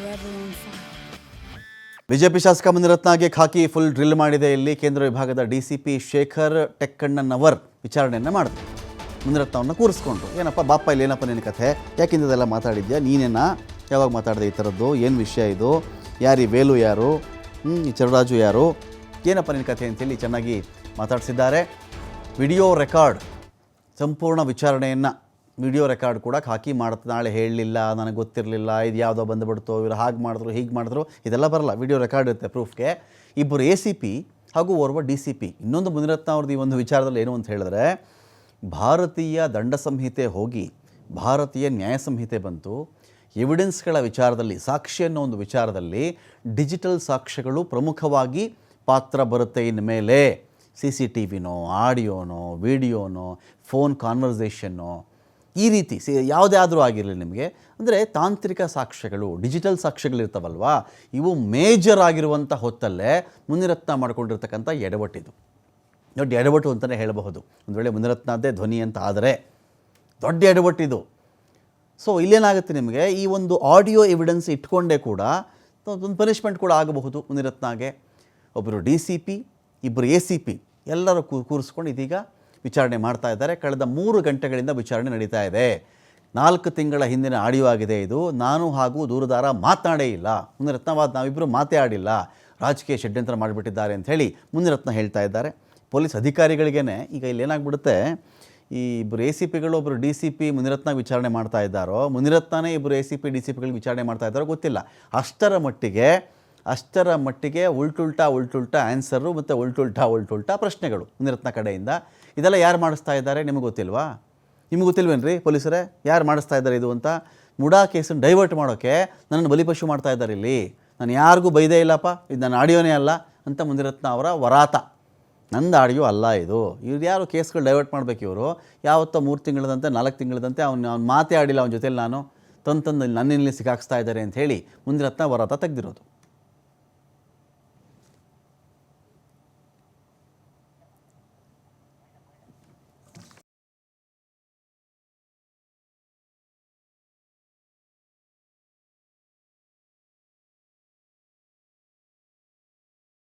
forever on fire. BJP ಶಾಸಕ ಮುನಿರತ್ನಗೆ ಖಾಕಿ full drill ಮಾಡಿದೆ. ಇಲ್ಲಿ ಕೇಂದ್ರ ವಿಭಾಗದ ಡಿಸಿಪಿ ಶೇಖರ್ ಟೆಕ್ಕಣ್ಣನವರ್ ವಿಚಾರಣೆಯನ್ನು ಮಾಡಿದ್ರು. ಮುನಿರತ್ನವನ್ನು ಕೂರಿಸ್ಕೊಂಡ್ರು. ಏನಪ್ಪ ಬಾಪ ಇಲ್ಲಿ ಏನಪ್ಪ ನಿನ್ನ ಕಥೆ, ಯಾಕಿಂದ ಇದೆಲ್ಲ ಮಾತಾಡಿದ್ಯಾ, ನೀನೇನಾ, ಯಾವಾಗ ಮಾತಾಡಿದೆ ಈ ಥರದ್ದು, ಏನು ವಿಷಯ ಇದು, ಯಾರು ಈ ವೇಲು ಯಾರು, ಈ ಚರರಾಜು ಯಾರು, ಏನಪ್ಪ ನಿನ್ನ ಕಥೆ ಅಂತೇಳಿ ಚೆನ್ನಾಗಿ ಮಾತಾಡಿಸಿದ್ದಾರೆ. ವಿಡಿಯೋ ರೆಕಾರ್ಡ್, ಸಂಪೂರ್ಣ ವಿಚಾರಣೆಯನ್ನು ವಿಡಿಯೋ ರೆಕಾರ್ಡ್ ಕೂಡ ಹಾಕಿ ಮಾಡುತ್ತೆ. ನಾಳೆ ಹೇಳಲಿಲ್ಲ, ನನಗೆ ಗೊತ್ತಿರಲಿಲ್ಲ, ಇದು ಯಾವುದೋ ಬಂದುಬಿಡ್ತು, ಇವರು ಹಾಗೆ ಮಾಡಿದ್ರು ಹೀಗೆ ಮಾಡಿದ್ರು, ಇದೆಲ್ಲ ಬರಲ್ಲ. ವಿಡಿಯೋ ರೆಕಾರ್ಡ್ ಇರುತ್ತೆ ಪ್ರೂಫ್ಗೆ. ಇಬ್ಬರು ACP ಹಾಗೂ ಓರ್ವ DCP. ಇನ್ನೊಂದು ಮುನಿರತ್ನ ಅವ್ರದ್ದು ಈ ಒಂದು ವಿಚಾರದಲ್ಲಿ ಏನು ಅಂತ ಹೇಳಿದ್ರೆ, ಭಾರತೀಯ ದಂಡ ಸಂಹಿತೆ ಹೋಗಿ ಭಾರತೀಯ ನ್ಯಾಯ ಸಂಹಿತೆ ಬಂತು. ಎವಿಡೆನ್ಸ್ಗಳ ವಿಚಾರದಲ್ಲಿ, ಸಾಕ್ಷಿ ಅನ್ನೋ ಒಂದು ವಿಚಾರದಲ್ಲಿ ಡಿಜಿಟಲ್ ಸಾಕ್ಷ್ಯಗಳು ಪ್ರಮುಖವಾಗಿ ಪಾತ್ರ ಬರುತ್ತೆ. ಇನ್ಮೇಲೆ CCTVನೋ, ಆಡಿಯೋನೋ, ವಿಡಿಯೋನೋ, ಫೋನ್ ಕಾನ್ವರ್ಸೇಷನ್ನೋ, ಈ ರೀತಿ ಯಾವುದೇ ಆದರೂ ಆಗಿರಲಿ ನಿಮಗೆ, ಅಂದರೆ ತಾಂತ್ರಿಕ ಸಾಕ್ಷ್ಯಗಳು, ಡಿಜಿಟಲ್ ಸಾಕ್ಷ್ಯಗಳಿರ್ತಾವಲ್ವಾ, ಇವು ಮೇಜರ್ ಆಗಿರುವಂಥ ಹೊತ್ತಲ್ಲೇ ಮುನಿರತ್ನ ಮಾಡಿಕೊಂಡಿರ್ತಕ್ಕಂಥ ಎಡವಟ್ಟಿದು. ದೊಡ್ಡ ಎಡವಟ್ಟು ಅಂತಲೇ ಹೇಳಬಹುದು. ಒಂದು ವೇಳೆ ಮುನಿರತ್ನದ್ದೇ ಧ್ವನಿ ಅಂತ ಆದರೆ ದೊಡ್ಡ ಎಡವಟ್ಟಿದು. ಸೊ ಇಲ್ಲೇನಾಗುತ್ತೆ ನಿಮಗೆ, ಈ ಒಂದು ಆಡಿಯೋ ಎವಿಡೆನ್ಸ್ ಇಟ್ಕೊಂಡೇ ಕೂಡ ಒಂದು ಪನಿಷ್ಮೆಂಟ್ ಕೂಡ ಆಗಬಹುದು ಮುನಿರತ್ನಗೆ. ಒಬ್ಬರು DCP, ಇಬ್ಬರು ACP ಎಲ್ಲರೂ ಕೂರಿಸ್ಕೊಂಡು ಇದೀಗ ವಿಚಾರಣೆ ಮಾಡ್ತಾ ಇದ್ದಾರೆ. ಕಳೆದ 3 ಗಂಟೆಗಳಿಂದ ವಿಚಾರಣೆ ನಡೀತಾ ಇದೆ. 4 ತಿಂಗಳ ಹಿಂದಿನ ಆಡಿಯೋ ಆಗಿದೆ ಇದು. ನಾನು ಹಾಗೂ ದೂರುದಾರ ಮಾತನಾಡೇ ಇಲ್ಲ, ಮುನಿರತ್ನವಾದ ನಾವಿಬ್ಬರು ಮಾತೇ ಆಡಿಲ್ಲ, ರಾಜಕೀಯ ಷಡ್ಯಂತ್ರ ಮಾಡಿಬಿಟ್ಟಿದ್ದಾರೆ ಅಂಥೇಳಿ ಮುನಿರತ್ನ ಹೇಳ್ತಾ ಇದ್ದಾರೆ. ಪೊಲೀಸ್ ಅಧಿಕಾರಿಗಳಿಗೇ ಈಗ ಇಲ್ಲಿ ಏನಾಗ್ಬಿಡುತ್ತೆ, ಈ ಇಬ್ಬರು ACPಗಳು, ಒಬ್ಬರು DCP ಮುನಿರತ್ನ ವಿಚಾರಣೆ ಮಾಡ್ತಾ ಇದ್ದಾರೋ, ಮುನಿರತ್ನನೇ ಇಬ್ಬರು ACP DCPಗಳಿಗೆ ವಿಚಾರಣೆ ಮಾಡ್ತಾ ಇದ್ದಾರೋ ಗೊತ್ತಿಲ್ಲ. ಅಷ್ಟರ ಮಟ್ಟಿಗೆ ಉಲ್ಟುಲ್ಟಾ ಆನ್ಸರು ಮತ್ತು ಉಲ್ಟುಲ್ಟಾ ಪ್ರಶ್ನೆಗಳು ಮುನಿರತ್ನ ಕಡೆಯಿಂದ. ಇದೆಲ್ಲ ಯಾರು ಮಾಡಿಸ್ತಾ ಇದ್ದಾರೆ ನಿಮಗೆ ಗೊತ್ತಿಲ್ವಾ? ನಿಮಗೆ ಗೊತ್ತಿಲ್ವೇನ್ರಿ ಪೊಲೀಸರೇ ಯಾರು ಮಾಡಿಸ್ತಾ ಇದ್ದಾರೆ ಇದು ಅಂತ? ಮುಡಾ ಕೇಸನ್ನು ಡೈವರ್ಟ್ ಮಾಡೋಕ್ಕೆ ನನ್ನನ್ನು ಬಲಿಪಶು ಮಾಡ್ತಾ ಇದ್ದಾರೆ. ಇಲ್ಲಿ ನಾನು ಯಾರಿಗೂ ಬೈದೇ ಇಲ್ಲಪ್ಪ, ಇದು ನನ್ನ ಆಡಿಯೋನೇ ಅಲ್ಲ ಅಂತ ಮುನಿರತ್ನ ಅವರ ವರಾತ. ನಂದು ಆಡಿಯೋ ಅಲ್ಲ ಇದು. ಇವ್ರು ಯಾರು ಕೇಸ್ಗಳು ಡೈವರ್ಟ್ ಮಾಡಬೇಕು ಇವರು? ಯಾವತ್ತೋ 3 ತಿಂಗಳದಂತೆ 4 ತಿಂಗಳದಂತೆ ಅವ್ನು ಮಾತೇ ಆಡಿಲ್ಲ, ಅವನ ಜೊತೆಲಿ ನಾನು ತಂದು ನನ್ನಲ್ಲಿ ಸಿಕ್ಕಾಕ್ಸ್ತಾ ಇದ್ದಾರೆ ಅಂತ ಹೇಳಿ ಮುನಿರತ್ನ ವರಾತ ತೆಗೆದಿರೋದು.